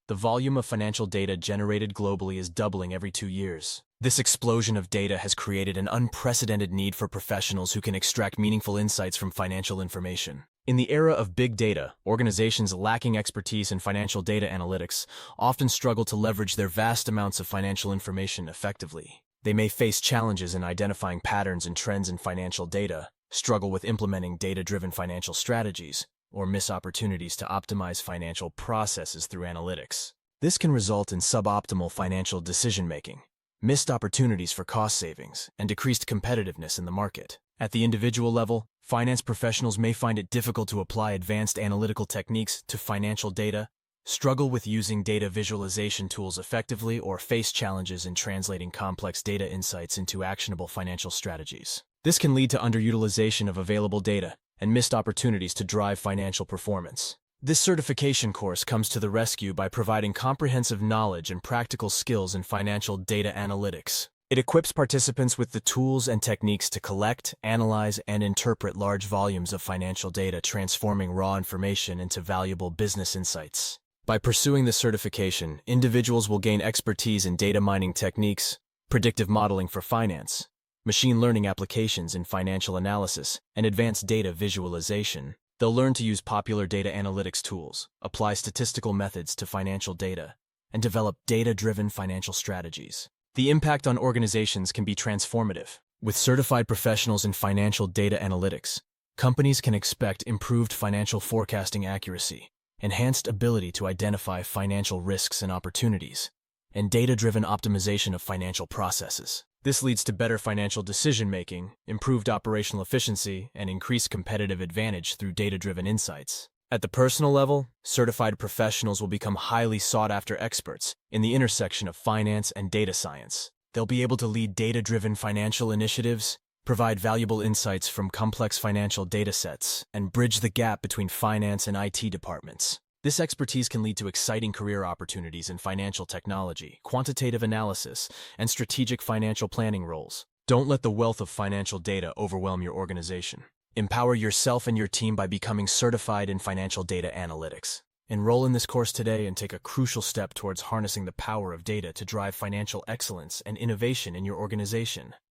the volume of financial data generated globally is doubling every 2 years. This explosion of data has created an unprecedented need for professionals who can extract meaningful insights from financial information. In the era of big data, organizations lacking expertise in financial data analytics often struggle to leverage their vast amounts of financial information effectively. They may face challenges in identifying patterns and trends in financial data, struggle with implementing data-driven financial strategies, or miss opportunities to optimize financial processes through analytics. This can result in suboptimal financial decision-making, missed opportunities for cost savings, and decreased competitiveness in the market. At the individual level, finance professionals may find it difficult to apply advanced analytical techniques to financial data, struggle with using data visualization tools effectively, or face challenges in translating complex data insights into actionable financial strategies. This can lead to underutilization of available data and missed opportunities to drive financial performance. This certification course comes to the rescue by providing comprehensive knowledge and practical skills in financial data analytics. It equips participants with the tools and techniques to collect, analyze, and interpret large volumes of financial data, transforming raw information into valuable business insights. By pursuing this certification, individuals will gain expertise in data mining techniques, predictive modeling for finance, machine learning applications in financial analysis, and advanced data visualization. They'll learn to use popular data analytics tools, apply statistical methods to financial data, and develop data-driven financial strategies. The impact on organizations can be transformative. With certified professionals in financial data analytics, companies can expect improved financial forecasting accuracy, enhanced ability to identify financial risks and opportunities, and data-driven optimization of financial processes. This leads to better financial decision-making, improved operational efficiency, and increased competitive advantage through data-driven insights. At the personal level, certified professionals will become highly sought-after experts in the intersection of finance and data science. They'll be able to lead data-driven financial initiatives, provide valuable insights from complex financial data sets, and bridge the gap between finance and IT departments. This expertise can lead to exciting career opportunities in financial technology, quantitative analysis, and strategic financial planning roles. Don't let the wealth of financial data overwhelm your organization. Empower yourself and your team by becoming certified in financial data analytics. Enroll in this course today and take a crucial step towards harnessing the power of data to drive financial excellence and innovation in your organization.